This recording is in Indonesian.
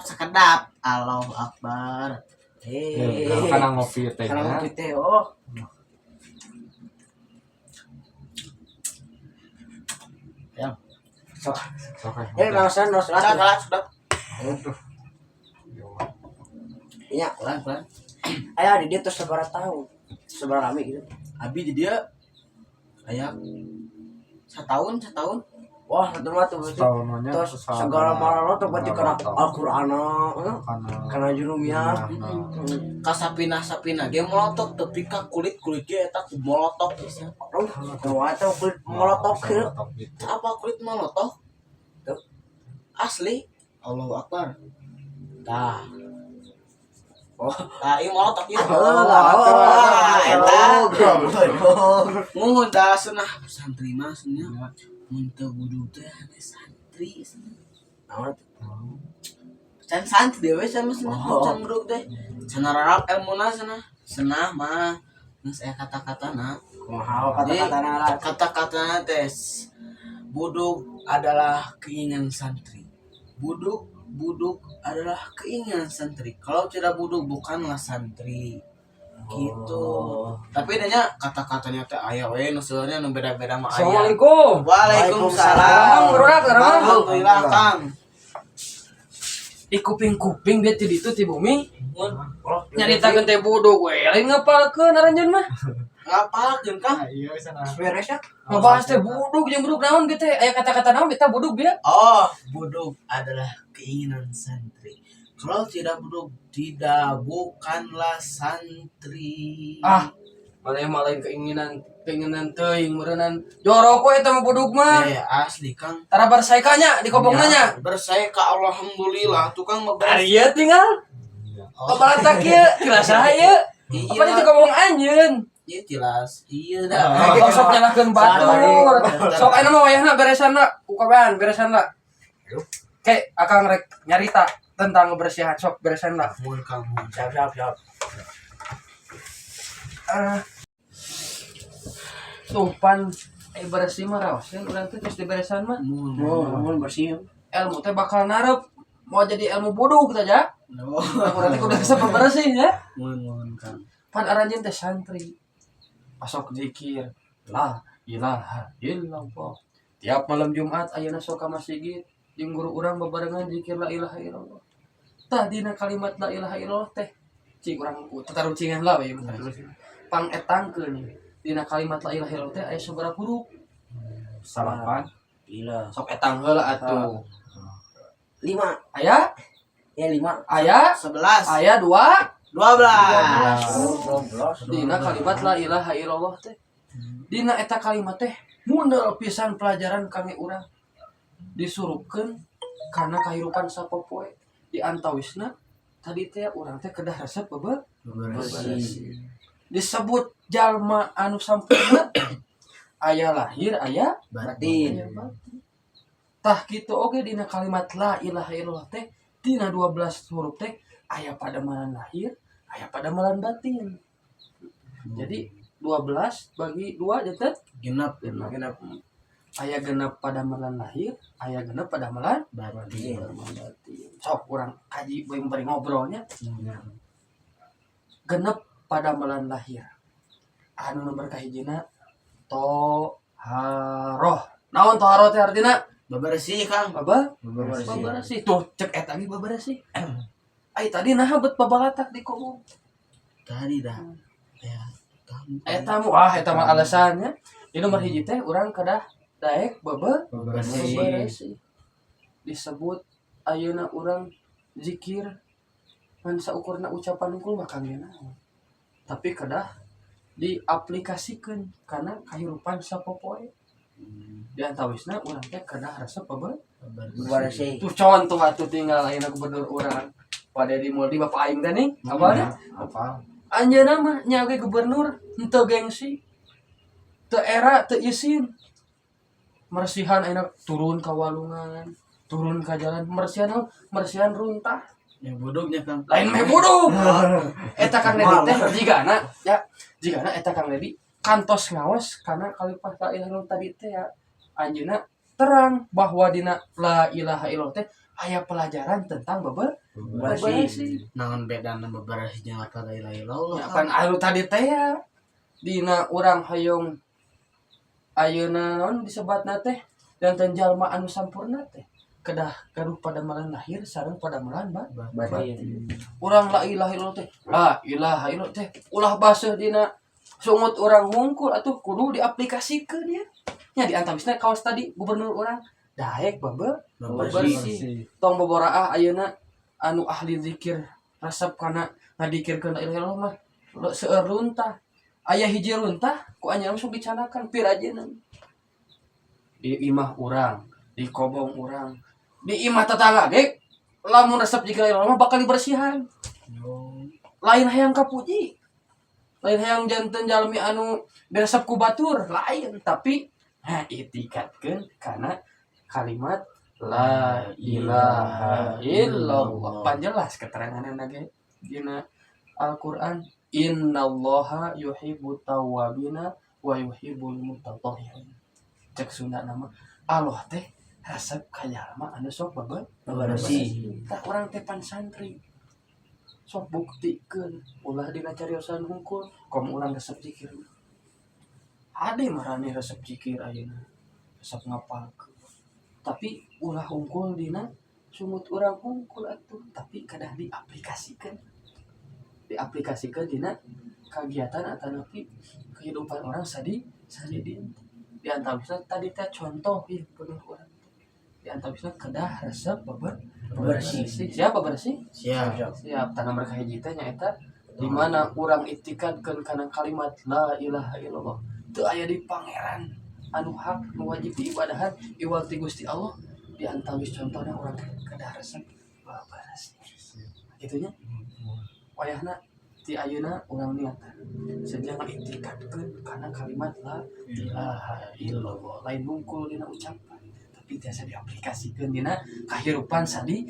sekedap. Allahu Akbar. Karena ngopi teh. Oh. Ya. Sok. Oke. Sudah. Iya. Pelan. Aya di dia tuh seberapa tahun. Seberapa lama gitu. Abi di dia kayak setahun. Wah, itu mah tuh berarti. Tahunnya Terus segala marah tuh berarti karena Al-Qur'an, karena jurumnya. Kasapina ge molotok tapi ka kulit ge eta ku molotok geus. Tuh eta kulit molotok kieu. Apa kulit molotok? Tuh. Asli. Allahu Akbar. Tah. Oh, ieu molotok ieu. Eta. Mun da sunah santri mah sunnya. Mun teu wudu teh ane santri. Naon? Can santri we sama sunah can buduk teh. Can rarap elmuna senah mah geus aya kata-katana. Kumaha kata-katana lah. Kata-katana teh buduk adalah keinginan santri. Buduk adalah keinginan santri. Kalau tidak buduk bukanlah santri. Gitu. Tapi adanya kata-katanya teh aya we nu sebenarnya nu beda-beda mah aya. Assalamualaikum. Waalaikumsalam. Alhamdulillah, Kang. Di kuping-kuping dia di itu ti bumi. Nyaritakeun teh buduk we. Lain ngapalkeun aranjeun mah. Ngapalkeun, Kang? Iya sana. Beres ya? Ngebahas teh buduk jeung buduk naon gitu. Aya kata-kata naon kita buduk dia. Oh, buduk adalah keinginan santri. Kalau tidak buduk, bukanlah santri. Malah lain keinginan teuing meureunnan. Jorok we eta mah buduk mah. Asli, Kang. Tara barsaikanya di kobongna nya. Bersaika alhamdulillah, tukang mah Arieu tinggal. Pabalatak ieu, kira saha ieu? Apa di kobong anjeun? Ieu jelas. Iya dah. Sok nyalakeun batur. Sok aya mah wayahna beresan lah. Kukabean beresan lah. Oke, akang rek nyarita tentang kebersihan, sok beresan lah. Mun Kang. Siap. Sumpan bersih mah raoseun urang teh geus diberesan mah. Mun bersih. Ilmu teh bakal narep mau jadi ilmu buduk saja. Berarti kudu bisa bersih ya. Mun Kang. Pan aranjeun teh santri. Pasok zikir la ilaha illallah. Tiap malam Jumat ayeuna sok ka masjid jeung guru urang bebarengan zikir la ilaha illallah. Tah dina kalimat la ilaha illallah teh cing urang tatarucingan lah we pangetangkeun dina kalimat la ilaha illallah teh aya sabaraha huruf? Salapan. Gila. Sok etang heula atuh. 5. Aya? Ya 5. Aya? 11. Aya 2? 12. Dina kalimat la ilaha illallah teh. Dina eta kalimat teh mundel pisan pelajaran kami urang. Disuruhkeun kana kahirupan sapopoe. Di antawisna tadi teh urang teh kedah resep bebersih. Disebut jalma anu sampurna aya lahir aya Batin. Tah kitu oge dina kalimat la ilaha illallah teh dina 12 huruf teh aya padamalan lahir, aya padamalan batin. Jadi 12 bagi 2 jadi Genep. Aya genep padamalan lahir, aya genep padamalan Batin. Sok urang kaji bari ngobrolnya. Genep padamalan lahir. Anu nomor kahijina toharoh. Naon toharoh teh artina? Bebersih, Kang. Bebersih. Tuh cek eta ge bebersih. Ai tadi naha bet babalatak di kobong. Tadi dah. Ya, Eta mah alasannya. Di nomor hiji teh urang kedah daek bebersih. Disebut ayeuna urang zikir ngan saukurna ucapan unggul mah kangge naon. Tapi kedah diaplikasikeun kana kahirupan sapopoe. Di antawisna urang teh kedah resep Bersih. Tuh contoh atuh tinggal ayeuna gubernur urang. Pada di Muldi Bapak aing teh nih, apa? Anjeunna mah nya ge gubernur henteu gengsi. Teu era teu izin. Mersihan ayeuna turun ka walungan, turun ka jalan, mersihan runtah. Ya buduknya, Kang. Lain meh buduk. Eta Kang Dedi teh jigana eta Kang Dedi kantos ngaos kana kalimat la ilaha illallah tadi teh ya anjeunna terang bahwa dina la ilaha illallah teh aya pelajaran tentang Bebersih. Naon bedana bebersih jeung la ilaha illallah. Ya kan anu tadi teh ya dina urang hayung ayeuna naon disebatna teh danten jalma anu sampurna teh kedah gaduh pada malan lahir sareng pada malan batin. Urang la ilaha illallah teh la ilaha illallah teh ulah basa dina sungut urang ngungkul atuh kudu diaplikasikeun ya. Nya di antawisna kaos tadi gubernur urang daek bebersih. Tong bobaraah ayeuna anu ahli zikir resep kana ngadikirkeun la ilaha illallah mah seueur runtah. Aya hiji runtah ku anya langsung dicanakan pirajeun. Di imah urang, di kobong urang, di imah tetangga ge lamun resep jika la ilaha illallah bakal dibersihan. Lain hayang kapuji. Lain hayang janten jalmi anu diresep ku batur, lain tapi itikadkeun kana kalimat la ilaha illallah. Panjelas keteranganna ge dina Al-Qur'an, innallaha yuhibbut tawwabina wa yuhibbul mutatahhirin. Cek Sunda nama Allah teh resep ka jalma anu sok bebersih. Tah urang teh pan santri. Sok buktikeun ulah dina cariosan hungkul kom urang resep zikir. Ade marane resep zikir ayeuna. Resep ngapalkeun. Tapi ulah hungkul dina sumut urang hungkul atuh tapi kadah diaplikasikeun. Diaplikasikeun dina kagiatan atanapi kehidupan orang di antawisna tadi teh contoh ieu bener urang. Di antawisna kedah resep bebersih. Siapa bersih? Siap. Tanah mereka hiji teh nyaeta di mana urang itikadkeun kana kalimat la ilaha illallah. Teu aya di pangeran anu hak nu wajib diibadahan iwal ti Gusti Allah. Di antawis contohna urang kedah resep bebersih. Kitunya. Wayahna ti ayeuna urang niatan saja ngaitikadkeun kana kalimat la ilaha illallah. Lain hungkul dina ucapan tapi tiasa diaplikasikeun dina kahirupan sadi.